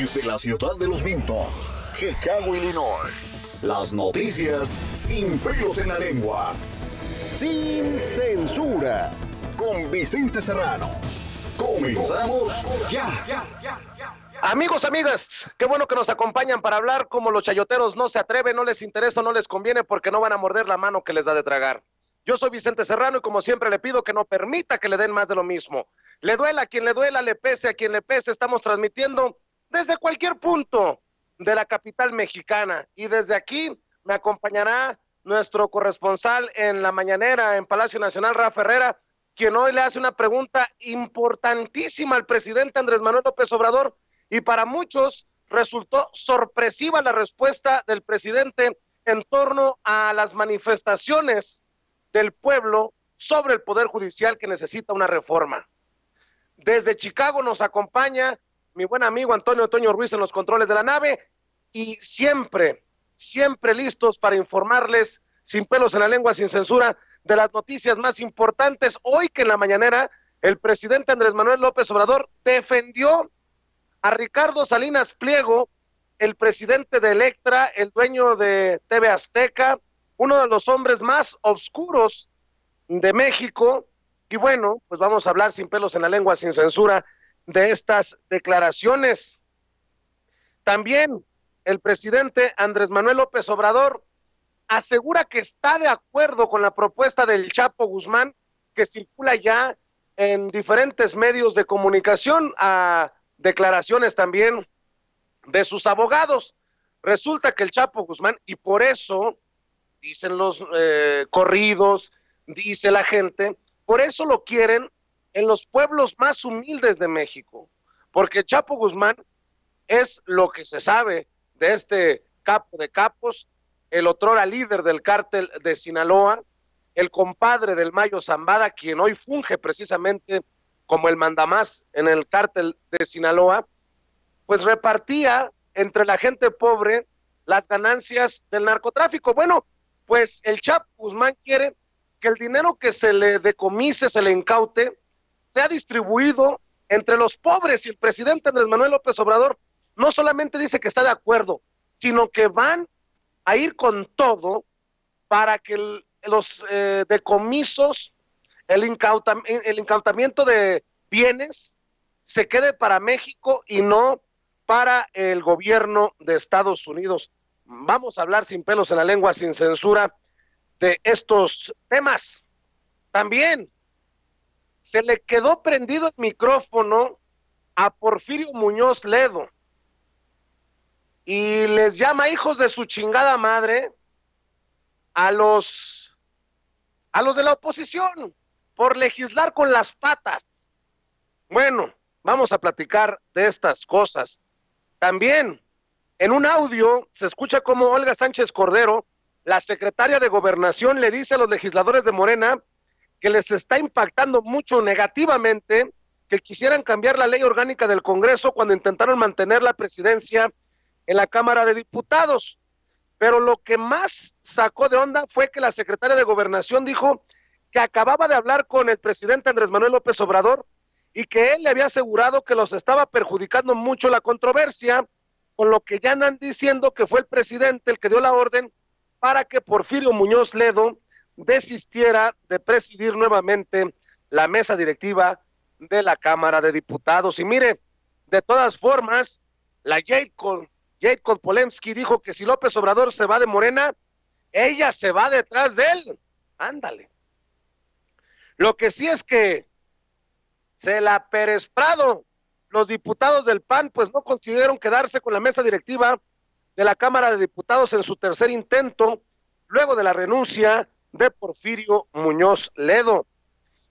Desde la ciudad de los vientos, Chicago, Illinois. Las noticias sin pelos en la lengua. Sin censura. Con Vicente Serrano. Comenzamos ya. Amigos, amigas, qué bueno que nos acompañan para hablar como los chayoteros no se atreven, no les interesa, no les conviene porque no van a morder la mano que les da de tragar. Yo soy Vicente Serrano y como siempre le pido que no permita que le den más de lo mismo. Le duela a quien le duela, le pese a quien le pese, estamos transmitiendo desde cualquier punto de la capital mexicana. Y desde aquí me acompañará nuestro corresponsal en la mañanera en Palacio Nacional, Rafa Herrera, quien hoy le hace una pregunta importantísima al presidente Andrés Manuel López Obrador, y para muchos resultó sorpresiva la respuesta del presidente en torno a las manifestaciones del pueblo sobre el Poder Judicial que necesita una reforma. Desde Chicago nos acompaña mi buen amigo Antonio Toño Ruiz en los controles de la nave y siempre listos para informarles sin pelos en la lengua, sin censura, de las noticias más importantes. Hoy que en la mañanera el presidente Andrés Manuel López Obrador defendió a Ricardo Salinas Pliego, el presidente de Electra, el dueño de TV Azteca, uno de los hombres más oscuros de México. Y bueno, pues vamos a hablar sin pelos en la lengua, sin censura, de estas declaraciones. También el presidente Andrés Manuel López Obrador asegura que está de acuerdo con la propuesta del Chapo Guzmán, que circula ya en diferentes medios de comunicación, a declaraciones también de sus abogados. Resulta que el Chapo Guzmán, y por eso dicen los corridos, dice la gente, por eso lo quieren en los pueblos más humildes de México, porque el Chapo Guzmán es lo que se sabe de este capo de capos, el otrora líder del cártel de Sinaloa, el compadre del Mayo Zambada, quien hoy funge precisamente como el mandamás en el cártel de Sinaloa, pues repartía entre la gente pobre las ganancias del narcotráfico. Bueno, pues el Chapo Guzmán quiere que el dinero que se le decomise, se le incaute, sea distribuido entre los pobres, y el presidente Andrés Manuel López Obrador no solamente dice que está de acuerdo, sino que van a ir con todo para que los decomisos, el incautamiento de bienes se quede para México y no para el gobierno de Estados Unidos. Vamos a hablar sin pelos en la lengua, sin censura, de estos temas. También se le quedó prendido el micrófono a Porfirio Muñoz Ledo y les llama hijos de su chingada madre a los de la oposición por legislar con las patas. Bueno, vamos a platicar de estas cosas. También en un audio se escucha cómo Olga Sánchez Cordero, la secretaria de Gobernación, le dice a los legisladores de Morena que les está impactando mucho negativamente que quisieran cambiar la ley orgánica del Congreso cuando intentaron mantener la presidencia en la Cámara de Diputados. Pero lo que más sacó de onda fue que la secretaria de Gobernación dijo que acababa de hablar con el presidente Andrés Manuel López Obrador y que él le había asegurado que los estaba perjudicando mucho la controversia, con lo que ya andan diciendo que fue el presidente el que dio la orden para que Porfirio Muñoz Ledo desistiera de presidir nuevamente la mesa directiva de la Cámara de Diputados. Y mire, de todas formas, la Jade Polensky dijo que si López Obrador se va de Morena, ella se va detrás de él. Ándale. Lo que sí es que se la Pérez Prado, los diputados del PAN, pues no consiguieron quedarse con la mesa directiva de la Cámara de Diputados en su tercer intento, luego de la renuncia de Porfirio Muñoz Ledo.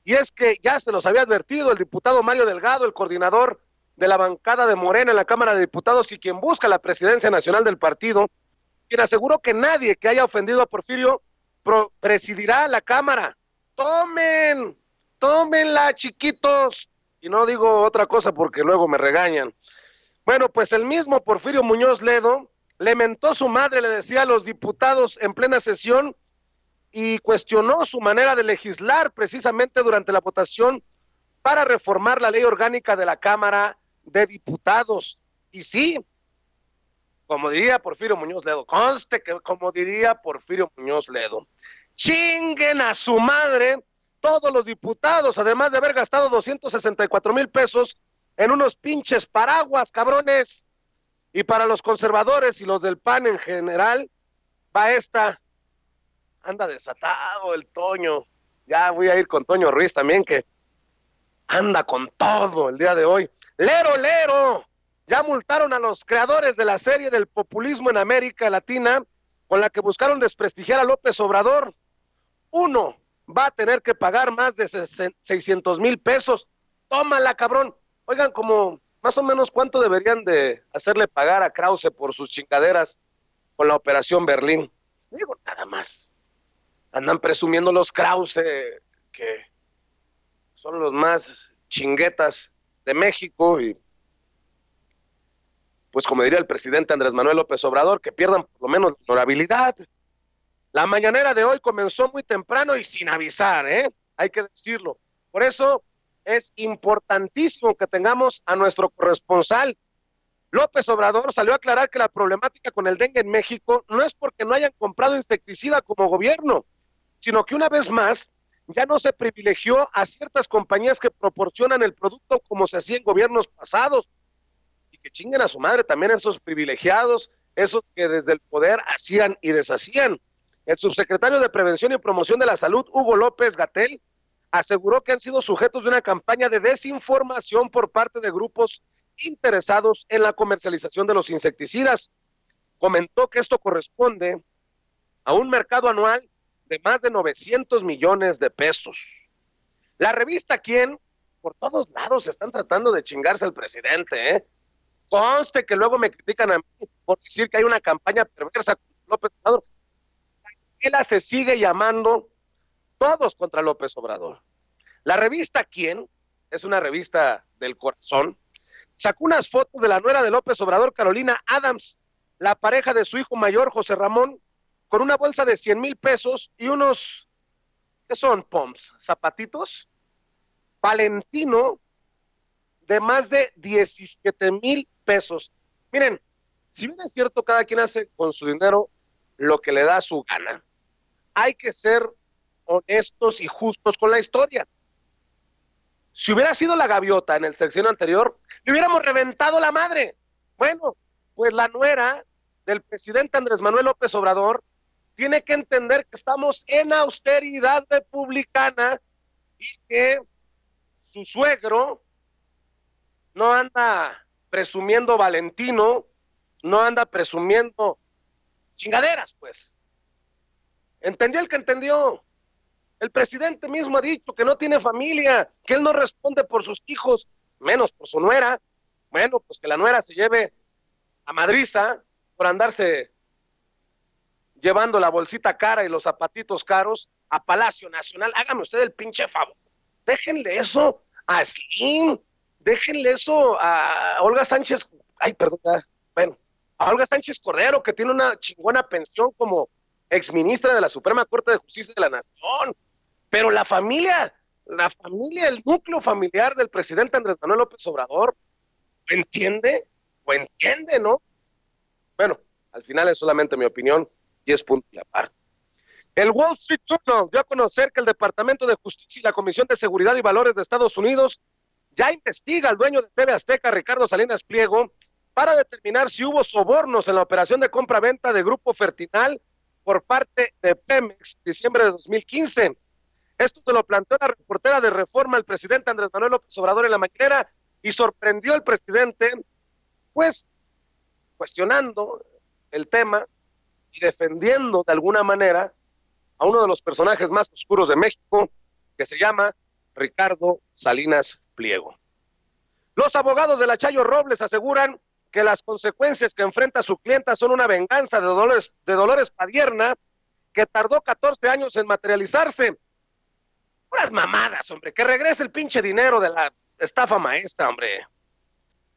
Y es que ya se los había advertido el diputado Mario Delgado, el coordinador de la bancada de Morena en la Cámara de Diputados y quien busca la presidencia nacional del partido, quien aseguró que nadie que haya ofendido a Porfirio presidirá la Cámara. Tómenla, chiquitos. Y no digo otra cosa porque luego me regañan. Bueno, pues el mismo Porfirio Muñoz Ledo le mentó su madre, le decía a los diputados en plena sesión, y cuestionó su manera de legislar precisamente durante la votación para reformar la ley orgánica de la Cámara de Diputados. Y sí, como diría Porfirio Muñoz Ledo, conste que como diría Porfirio Muñoz Ledo, chinguen a su madre todos los diputados, además de haber gastado 264,000 pesos en unos pinches paraguas, cabrones. Y para los conservadores y los del PAN en general, va esta, anda desatado el Toño. Ya voy a ir con Toño Ruiz también, que anda con todo el día de hoy. ¡Lero, lero! Ya multaron a los creadores de la serie del populismo en América Latina, con la que buscaron desprestigiar a López Obrador. Uno va a tener que pagar más de 600,000 pesos. Tómala, cabrón. Oigan, como más o menos cuánto deberían de hacerle pagar a Krause por sus chingaderas con la Operación Berlín. Digo, nada más. Andan presumiendo los Krause que son los más chinguetas de México y pues como diría el presidente Andrés Manuel López Obrador, que pierdan por lo menos la honorabilidad. La mañanera de hoy comenzó muy temprano y sin avisar, hay que decirlo. Por eso es importantísimo que tengamos a nuestro corresponsal. López Obrador salió a aclarar que la problemática con el dengue en México no es porque no hayan comprado insecticida como gobierno, sino que una vez más ya no se privilegió a ciertas compañías que proporcionan el producto como se hacía en gobiernos pasados. Y que chinguen a su madre también esos privilegiados, esos que desde el poder hacían y deshacían. El subsecretario de Prevención y Promoción de la Salud, Hugo López-Gatell, aseguró que han sido sujetos de una campaña de desinformación por parte de grupos interesados en la comercialización de los insecticidas. Comentó que esto corresponde a un mercado anual de más de 900 millones de pesos. La revista Quién, por todos lados están tratando de chingarse al presidente, Conste que luego me critican a mí por decir que hay una campaña perversa contra López Obrador. Él se sigue llamando todos contra López Obrador. La revista Quién, es una revista del corazón, sacó unas fotos de la nuera de López Obrador, Carolina Adams, la pareja de su hijo mayor, José Ramón, con una bolsa de 100,000 pesos y unos, ¿qué son? Pumps, zapatitos, Valentino, de más de 17,000 pesos. Miren, si bien es cierto, cada quien hace con su dinero lo que le da su gana, hay que ser honestos y justos con la historia. Si hubiera sido la gaviota en el sexenio anterior, le hubiéramos reventado la madre. Bueno, pues la nuera del presidente Andrés Manuel López Obrador tiene que entender que estamos en austeridad republicana y que su suegro no anda presumiendo Valentino, no anda presumiendo chingaderas, pues. ¿Entendió el que entendió? El presidente mismo ha dicho que no tiene familia, que él no responde por sus hijos, menos por su nuera. Bueno, pues que la nuera se lleve a madriza por andarse llevando la bolsita cara y los zapatitos caros a Palacio Nacional. Hágame usted el pinche favor. Déjenle eso a Slim, déjenle eso a Olga Sánchez, a Olga Sánchez Cordero, que tiene una chingona pensión como exministra de la Suprema Corte de Justicia de la Nación. Pero la familia, el núcleo familiar del presidente Andrés Manuel López Obrador, ¿entiende? ¿No? Bueno, al final es solamente mi opinión y es punto y aparte. El Wall Street Journal dio a conocer que el Departamento de Justicia y la Comisión de Seguridad y Valores de Estados Unidos ya investiga al dueño de TV Azteca, Ricardo Salinas Pliego, para determinar si hubo sobornos en la operación de compra-venta de Grupo Fertinal por parte de Pemex, diciembre de 2015. Esto se lo planteó la reportera de Reforma, el presidente Andrés Manuel López Obrador, en la mañanera, y sorprendió al presidente, pues, cuestionando el tema y defendiendo de alguna manera a uno de los personajes más oscuros de México, que se llama Ricardo Salinas Pliego. Los abogados de la Chayo Robles aseguran que las consecuencias que enfrenta su clienta son una venganza de Dolores Padierna, que tardó 14 años en materializarse. Puras mamadas, hombre, que regrese el pinche dinero de la estafa maestra, hombre.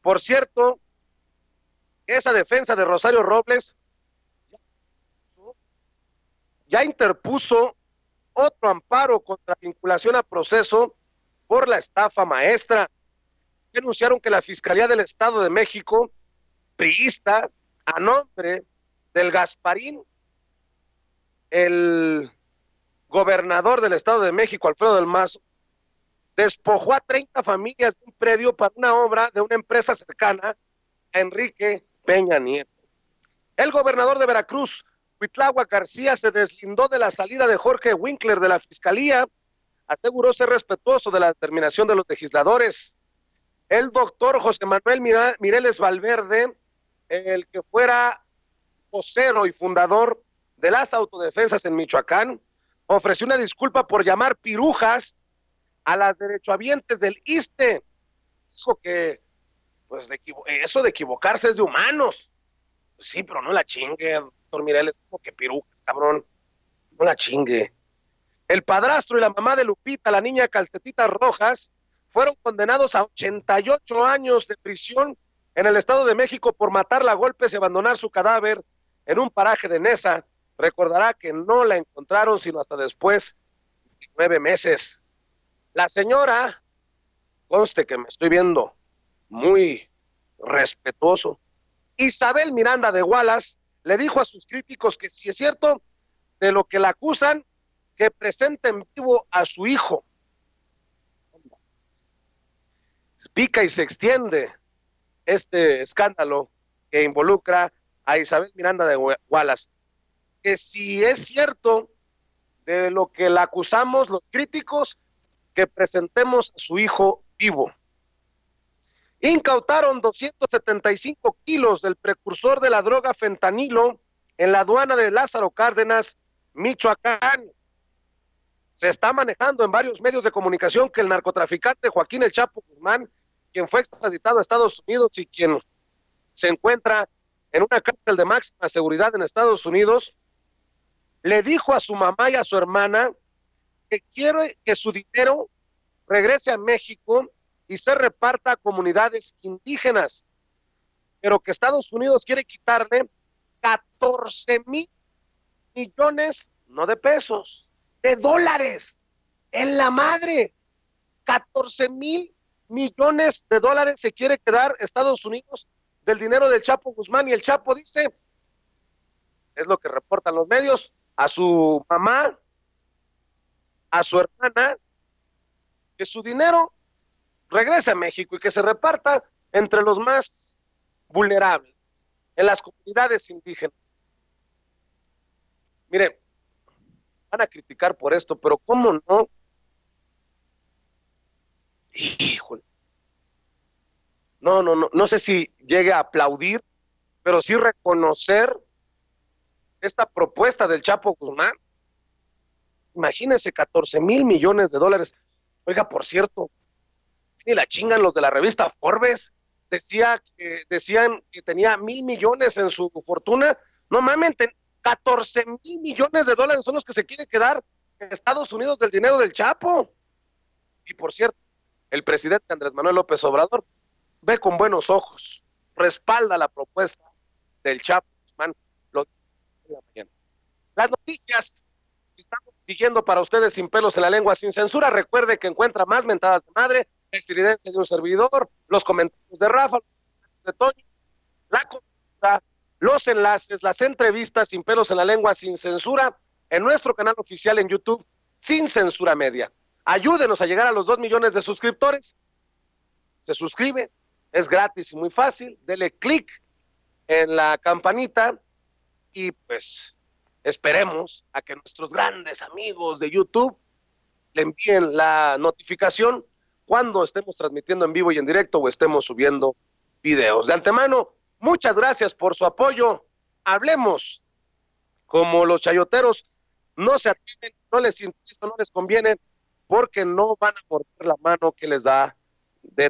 Por cierto, esa defensa de Rosario Robles ya interpuso otro amparo contra vinculación a proceso por la estafa maestra. Denunciaron que la Fiscalía del Estado de México priista a nombre del Gasparín, el gobernador del Estado de México, Alfredo del Mazo, despojó a 30 familias de un predio para una obra de una empresa cercana a Enrique Peña Nieto. El gobernador de Veracruz, Cuitláhuac García, se deslindó de la salida de Jorge Winkler de la Fiscalía, aseguró ser respetuoso de la determinación de los legisladores. El doctor José Manuel Mireles Valverde, el que fuera vocero y fundador de las autodefensas en Michoacán, ofreció una disculpa por llamar pirujas a las derechohabientes del ISSSTE. Dijo que pues eso de equivocarse es de humanos. Sí, pero no la chingue, doctor Mireles, como que pirujas, cabrón. No la chingue. El padrastro y la mamá de Lupita, la niña Calcetitas Rojas, fueron condenados a 88 años de prisión en el Estado de México por matarla a golpes y abandonar su cadáver en un paraje de Nesa. Recordará que no la encontraron sino hasta después de 9 meses. La señora, conste que me estoy viendo muy respetuoso, Isabel Miranda de Wallace, le dijo a sus críticos que si es cierto de lo que la acusan, que presente en vivo a su hijo. Pica y se extiende este escándalo que involucra a Isabel Miranda de Wallace. Que si es cierto de lo que la acusamos los críticos, que presentemos a su hijo vivo. Incautaron 275 kilos del precursor de la droga fentanilo en la aduana de Lázaro Cárdenas, Michoacán. Se está manejando en varios medios de comunicación que el narcotraficante Joaquín El Chapo Guzmán, quien fue extraditado a Estados Unidos y quien se encuentra en una cárcel de máxima seguridad en Estados Unidos, le dijo a su mamá y a su hermana que quiere que su dinero regrese a México y se reparta a comunidades indígenas, pero que Estados Unidos quiere quitarle 14,000 millones, no de pesos, de dólares, en la madre. 14,000 millones de dólares se quiere quedar Estados Unidos del dinero del Chapo Guzmán, y el Chapo dice, es lo que reportan los medios, a su mamá, a su hermana, que su dinero regrese a México y que se reparta entre los más vulnerables, en las comunidades indígenas. Miren, van a criticar por esto, pero ¿cómo no? Híjole. No sé si llegue a aplaudir, pero sí reconocer esta propuesta del Chapo Guzmán. Imagínense, 14,000 millones de dólares. Oiga, por cierto, ni la chingan los de la revista Forbes. Decían que tenía 1,000 millones en su fortuna. No mamen, 14,000 millones de dólares son los que se quiere quedar en Estados Unidos del dinero del Chapo. Y por cierto, el presidente Andrés Manuel López Obrador ve con buenos ojos, respalda la propuesta del Chapo Guzmán. Las noticias que estamos siguiendo para ustedes sin pelos en la lengua, sin censura. Recuerde que encuentra más mentadas de madre, estridencias de un servidor, los comentarios de Rafa, de Toño, la consulta, los enlaces, las entrevistas sin pelos en la lengua, sin censura, en nuestro canal oficial en YouTube, Sin Censura Media. Ayúdenos a llegar a los 2 millones de suscriptores. Se suscribe, es gratis y muy fácil. Dele clic en la campanita y pues esperemos a que nuestros grandes amigos de YouTube le envíen la notificación cuando estemos transmitiendo en vivo y en directo o estemos subiendo videos. De antemano, muchas gracias por su apoyo. Hablemos como los chayoteros. No se atreven, no les interesa, no les conviene, porque no van a morder la mano que les da de